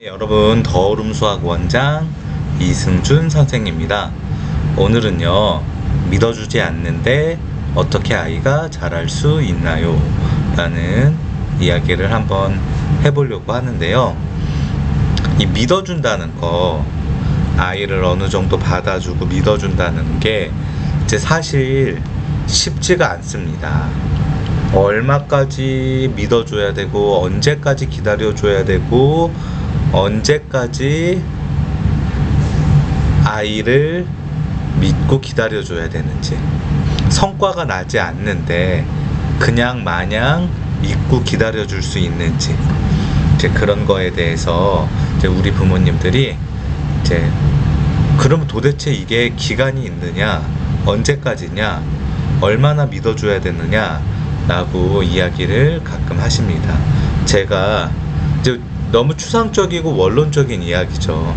여러분, 더오름 수학 원장 이승준 선생입니다. 오늘은요, 믿어주지 않는데 어떻게 아이가 잘할 수 있나요? 라는 이야기를 한번 해보려고 하는데요. 이 믿어준다는 거, 아이를 어느 정도 받아주고 믿어준다는 게 이제 사실 쉽지가 않습니다. 얼마까지 믿어줘야 되고, 언제까지 기다려줘야 되고, 언제까지 아이를 믿고 기다려줘야 되는지, 성과가 나지 않는데 그냥 마냥 믿고 기다려줄 수 있는지, 이제 그런 거에 대해서 이제 우리 부모님들이 이제 그럼 도대체 이게 기간이 있느냐, 언제까지냐, 얼마나 믿어줘야 되느냐 라고 이야기를 가끔 하십니다. 제가 이제 너무 추상적이고 원론적인 이야기죠.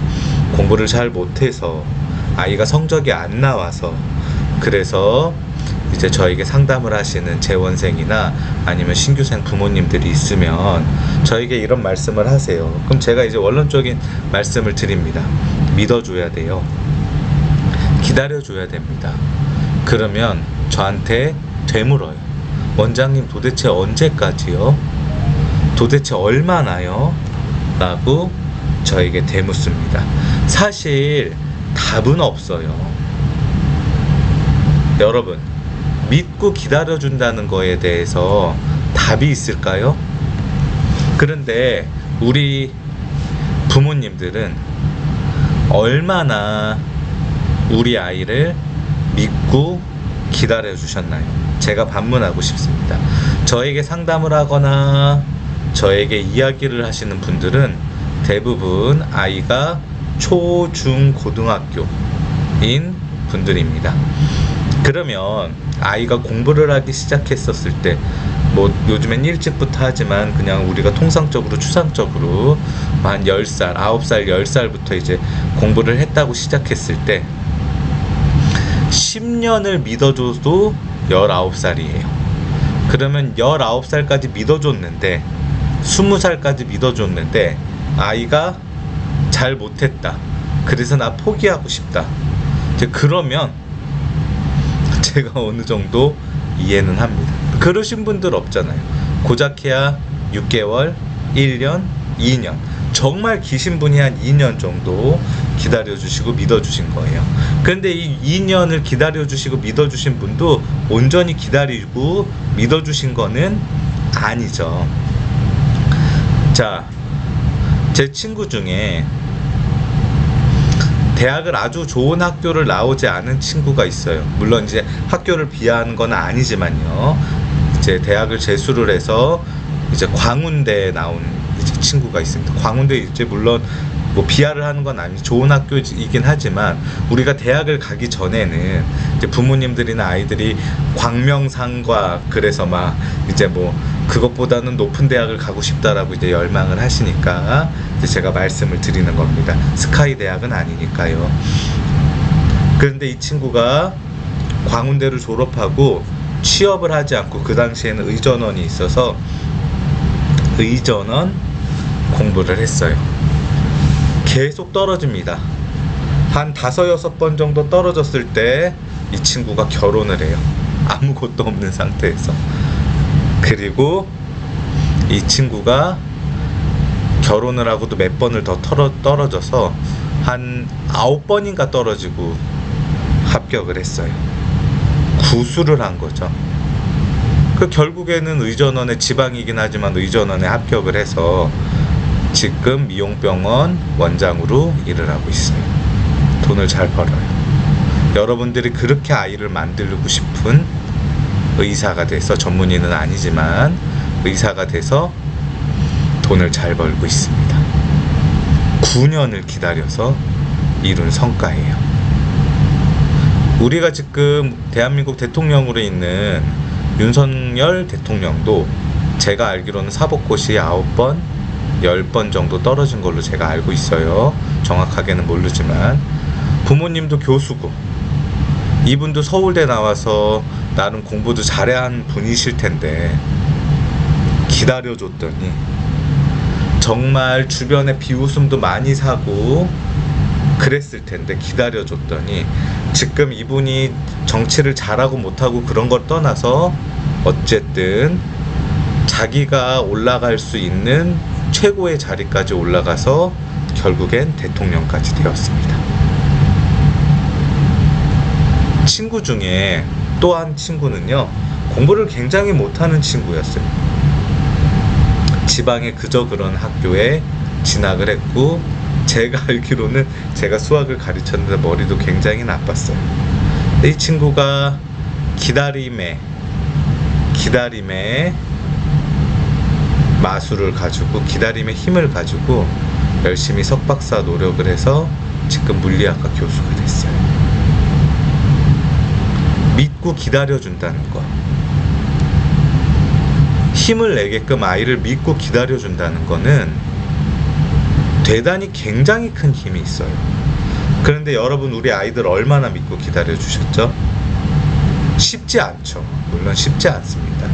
공부를 잘 못해서, 아이가 성적이 안 나와서, 그래서 이제 저에게 상담을 하시는 재원생이나 아니면 신규생 부모님들이 있으면 저에게 이런 말씀을 하세요. 그럼 제가 이제 원론적인 말씀을 드립니다. 믿어줘야 돼요. 기다려줘야 됩니다. 그러면 저한테 되물어요. 원장님, 도대체 언제까지요? 도대체 얼마나요? 라고 저에게 되묻습니다. 사실 답은 없어요. 여러분, 믿고 기다려준다는 거에 대해서 답이 있을까요? 그런데 우리 부모님들은 얼마나 우리 아이를 믿고 기다려주셨나요? 제가 반문하고 싶습니다. 저에게 상담을 하거나 저에게 이야기를 하시는 분들은 대부분 아이가 초, 중, 고등학교인 분들입니다. 그러면 아이가 공부를 하기 시작했었을 때, 뭐 요즘엔 일찍부터 하지만 그냥 우리가 통상적으로 추상적으로 한 10살, 9살, 10살부터 이제 공부를 했다고 시작했을 때 10년을 믿어줘도 19살이에요. 그러면 19살까지 믿어줬는데, 20살까지 믿어줬는데 아이가 잘 못했다, 그래서 나 포기하고 싶다, 이제 그러면 제가 어느 정도 이해는 합니다. 그러신 분들 없잖아요. 고작해야 6개월, 1년, 2년, 정말 기신 분이 한 2년 정도 기다려주시고 믿어주신 거예요. 그런데 이 2년을 기다려주시고 믿어주신 분도 온전히 기다리고 믿어주신 거는 아니죠. 자, 제 친구 중에 대학을 아주 좋은 학교를 나오지 않은 친구가 있어요. 물론 이제 학교를 비하하는 건 아니지만요. 이제 대학을 재수를 해서 이제 광운대에 나온 이제 친구가 있습니다. 광운대 이제 물론 뭐 비하를 하는 건 아니고 좋은 학교이긴 하지만, 우리가 대학을 가기 전에는 이제 부모님들이나 아이들이 광명상과, 그래서 막 이제 뭐 그것보다는 높은 대학을 가고 싶다라고 이제 열망을 하시니까 이제 제가 말씀을 드리는 겁니다. 스카이 대학은 아니니까요. 그런데 이 친구가 광운대를 졸업하고 취업을 하지 않고, 그 당시에는 의전원이 있어서 의전원 공부를 했어요. 계속 떨어집니다. 한 5-6번 정도 떨어졌을 때 이 친구가 결혼을 해요. 아무것도 없는 상태에서. 그리고 이 친구가 결혼을 하고도 몇 번을 더 떨어져서 한 9번인가 떨어지고 합격을 했어요. 구수를 한 거죠. 그 결국에는 의전원의, 지방이긴 하지만 의전원에 합격을 해서 지금 미용병원 원장으로 일을 하고 있어요. 돈을 잘 벌어요. 여러분들이 그렇게 아이를 만들고 싶은 의사가 돼서, 전문의는 아니지만 의사가 돼서 돈을 잘 벌고 있습니다. 9년을 기다려서 이룬 성과예요. 우리가 지금 대한민국 대통령으로 있는 윤석열 대통령도 제가 알기로는 사법고시 9번, 10번 정도 떨어진 걸로 제가 알고 있어요. 정확하게는 모르지만. 부모님도 교수고, 이분도 서울대 나와서 나름 공부도 잘한 분이실 텐데 기다려줬더니 정말 주변에 비웃음도 많이 사고 그랬을 텐데 기다려줬더니 지금 이분이 정치를 잘하고 못하고 그런 걸 떠나서 어쨌든 자기가 올라갈 수 있는 최고의 자리까지 올라가서 결국엔 대통령까지 되었습니다. 친구 중에 또 한 친구는요, 공부를 굉장히 못하는 친구였어요. 지방의 그저 그런 학교에 진학을 했고, 제가 알기로는 제가 수학을 가르쳤는데 머리도 굉장히 나빴어요. 이 친구가 기다림의 마술을 가지고, 기다림의 힘을 가지고 열심히 석박사 노력을 해서 지금 물리학과 교수가 됐어요. 믿고 기다려준다는 거, 힘을 내게끔 아이를 믿고 기다려준다는 거는 대단히 굉장히 큰 힘이 있어요. 그런데 여러분, 우리 아이들 얼마나 믿고 기다려주셨죠? 쉽지 않죠. 물론 쉽지 않습니다.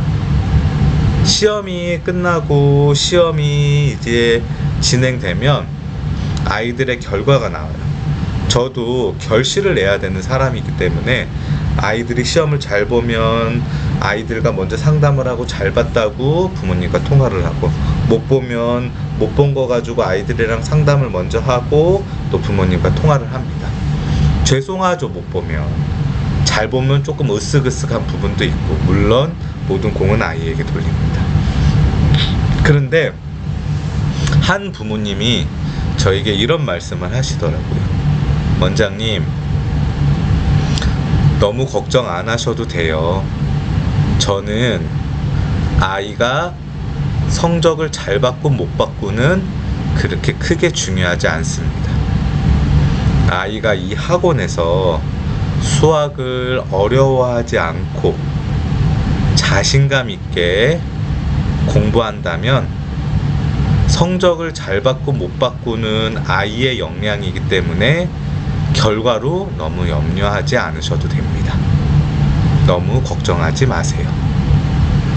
시험이 끝나고 시험이 이제 진행되면 아이들의 결과가 나와요. 저도 결실을 내야 되는 사람이기 때문에 아이들이 시험을 잘 보면 아이들과 먼저 상담을 하고 잘 봤다고 부모님과 통화를 하고, 못 보면 못 본 거 가지고 아이들이랑 상담을 먼저 하고 또 부모님과 통화를 합니다. 죄송하죠, 못 보면. 잘 보면 조금 으쓱으쓱한 부분도 있고, 물론 모든 공은 아이에게 돌립니다. 그런데 한 부모님이 저에게 이런 말씀을 하시더라고요. 원장님, 너무 걱정 안 하셔도 돼요. 저는 아이가 성적을 잘 받고 못 받고는 그렇게 크게 중요하지 않습니다. 아이가 이 학원에서 수학을 어려워하지 않고 자신감 있게 공부한다면 성적을 잘 받고 못 받고는 아이의 역량이기 때문에 결과로 너무 염려하지 않으셔도 됩니다. 너무 걱정하지 마세요.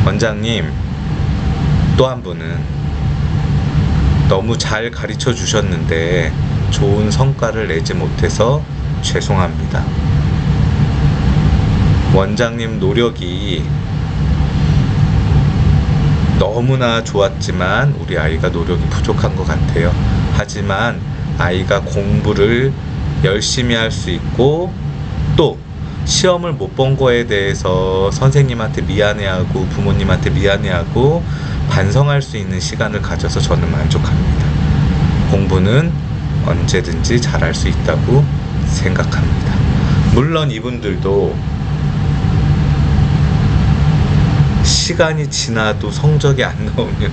원장님, 또 한 분은 너무 잘 가르쳐 주셨는데 좋은 성과를 내지 못해서 죄송합니다. 원장님 노력이 너무나 좋았지만 우리 아이가 노력이 부족한 것 같아요. 하지만 아이가 공부를 열심히 할 수 있고, 또 시험을 못 본 거에 대해서 선생님한테 미안해하고 부모님한테 미안해하고 반성할 수 있는 시간을 가져서 저는 만족합니다. 공부는 언제든지 잘할 수 있다고 생각합니다. 물론 이분들도 시간이 지나도 성적이 안 나오면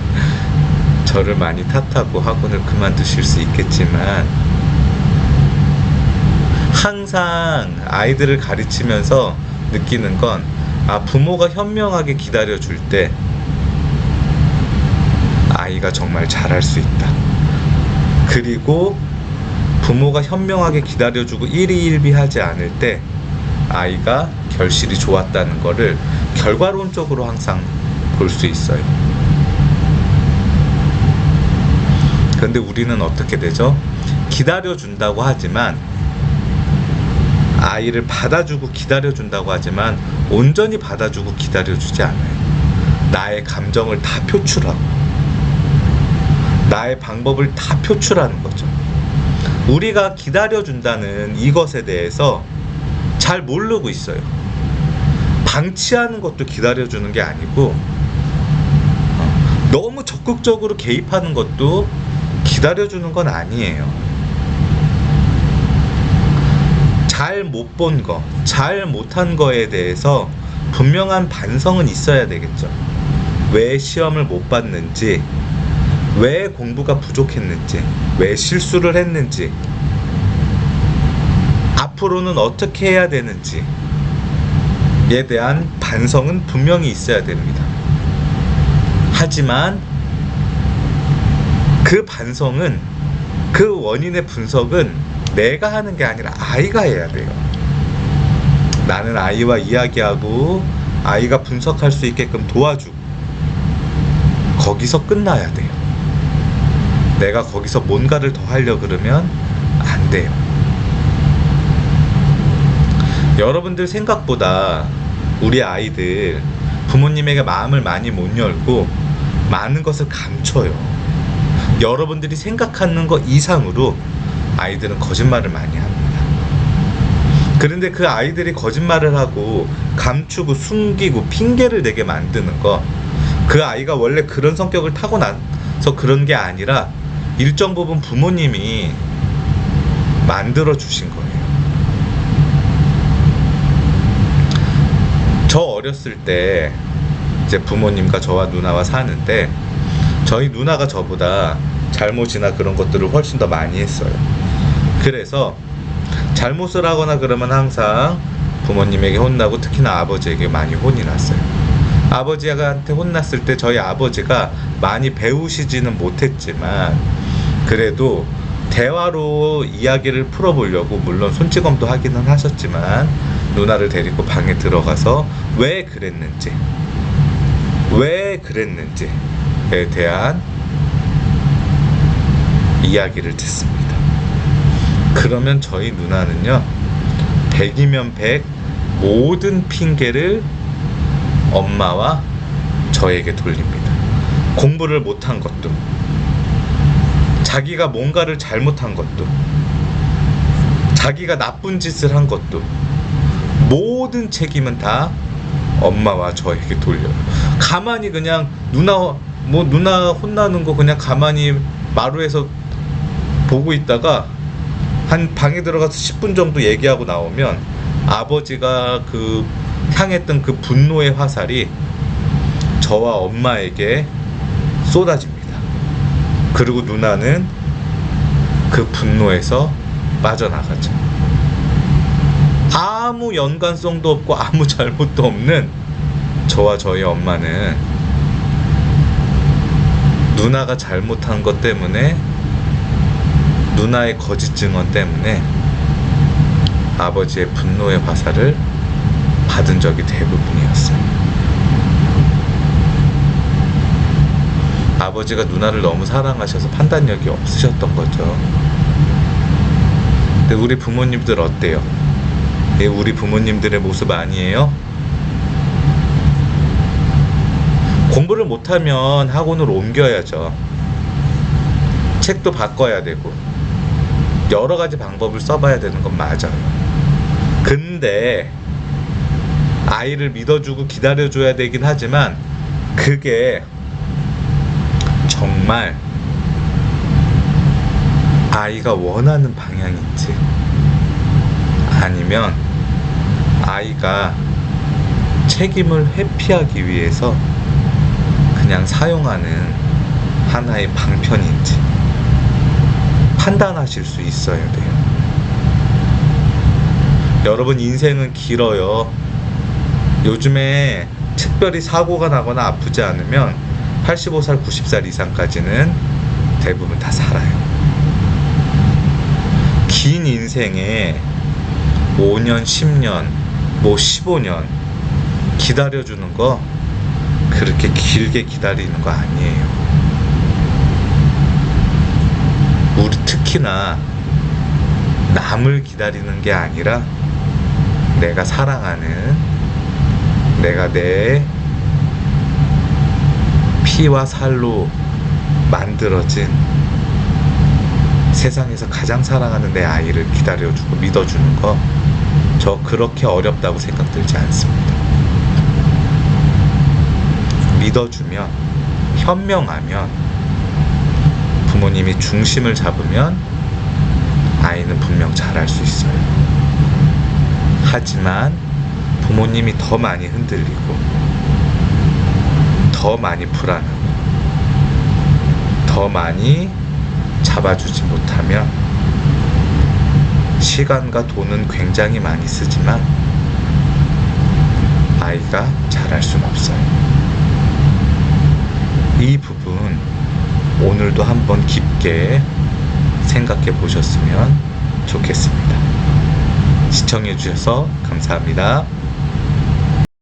저를 많이 탓하고 학원을 그만두실 수 있겠지만, 항상 아이들을 가르치면서 느끼는 건, 부모가 현명하게 기다려줄 때 아이가 정말 잘할 수 있다. 그리고 부모가 현명하게 기다려주고 일희일비하지 않을 때 아이가 결실이 좋았다는 거를 결과론적으로 항상 볼 수 있어요. 그런데 우리는 어떻게 되죠? 기다려준다고 하지만, 아이를 받아주고 기다려준다고 하지만 온전히 받아주고 기다려주지 않아요. 나의 감정을 다 표출하고 나의 방법을 다 표출하는 거죠. 우리가 기다려준다는 이것에 대해서 잘 모르고 있어요. 방치하는 것도 기다려주는 게 아니고, 너무 적극적으로 개입하는 것도 기다려주는 건 아니에요. 잘 못 본 거, 잘 못한 거에 대해서 분명한 반성은 있어야 되겠죠. 왜 시험을 못 봤는지, 왜 공부가 부족했는지, 왜 실수를 했는지, 앞으로는 어떻게 해야 되는지에 대한 반성은 분명히 있어야 됩니다. 하지만 그 반성은, 그 원인의 분석은 내가 하는 게 아니라 아이가 해야 돼요. 나는 아이와 이야기하고 아이가 분석할 수 있게끔 도와주고, 거기서 끝나야 돼요. 내가 거기서 뭔가를 더 하려 그러면 안 돼요. 여러분들 생각보다 우리 아이들 부모님에게 마음을 많이 못 열고 많은 것을 감춰요. 여러분들이 생각하는 것 이상으로 아이들은 거짓말을 많이 합니다. 그런데 그 아이들이 거짓말을 하고 감추고 숨기고 핑계를 대게 만드는 거, 그 아이가 원래 그런 성격을 타고나서 그런 게 아니라 일정 부분 부모님이 만들어 주신 거예요. 저 어렸을 때 이제 부모님과 저와 누나와 사는데, 저희 누나가 저보다 잘못이나 그런 것들을 훨씬 더 많이 했어요. 그래서 잘못을 하거나 그러면 항상 부모님에게 혼나고, 특히나 아버지에게 많이 혼이 났어요. 아버지한테 혼났을 때 저희 아버지가 많이 배우시지는 못했지만 그래도 대화로 이야기를 풀어보려고, 물론 손찌검도 하기는 하셨지만, 누나를 데리고 방에 들어가서 왜 그랬는지에 대한 이야기를 듣습니다. 그러면 저희 누나는요, 100이면 100 모든 핑계를 엄마와 저에게 돌립니다. 공부를 못한 것도, 자기가 뭔가를 잘못한 것도, 자기가 나쁜 짓을 한 것도, 모든 책임은 다 엄마와 저에게 돌려요. 가만히 그냥 누나 혼나는 거 그냥 가만히 마루에서 보고 있다가 한 방에 들어가서 10분 정도 얘기하고 나오면 아버지가 그 향했던 그 분노의 화살이 저와 엄마에게 쏟아집니다. 그리고 누나는 그 분노에서 빠져나가죠. 아무 연관성도 없고 아무 잘못도 없는 저와 저희 엄마는 누나가 잘못한 것 때문에, 누나의 거짓 증언 때문에 아버지의 분노의 화살을 받은 적이 대부분이었어요. 아버지가 누나를 너무 사랑하셔서 판단력이 없으셨던 거죠. 근데 우리 부모님들 어때요? 이게 우리 부모님들의 모습 아니에요? 공부를 못하면 학원으로 옮겨야죠. 책도 바꿔야 되고 여러 가지 방법을 써봐야 되는 건 맞아요. 근데 아이를 믿어주고 기다려줘야 되긴 하지만, 그게 정말 아이가 원하는 방향인지, 아니면 아이가 책임을 회피하기 위해서 그냥 사용하는 하나의 방편인지 판단하실 수 있어야 돼요. 여러분, 인생은 길어요. 요즘에 특별히 사고가 나거나 아프지 않으면 85살, 90살 이상까지는 대부분 다 살아요. 긴 인생에 5년, 10년, 15년 기다려주는 거 그렇게 길게 기다리는 거 아니에요. 우리 특히나 남을 기다리는 게 아니라 내가 사랑하는, 내가 내 피와 살로 만들어진 세상에서 가장 사랑하는 내 아이를 기다려주고 믿어주는 거, 저 그렇게 어렵다고 생각 들지 않습니다. 믿어주면, 현명하면, 부모님이 중심을 잡으면 아이는 분명 잘할 수 있어요. 하지만 부모님이 더 많이 흔들리고 더 많이 불안하고 더 많이 잡아주지 못하면 시간과 돈은 굉장히 많이 쓰지만 아이가 잘할 수는 없어요. 이 부분 오늘도 한번 깊게 생각해 보셨으면 좋겠습니다. 시청해 주셔서 감사합니다.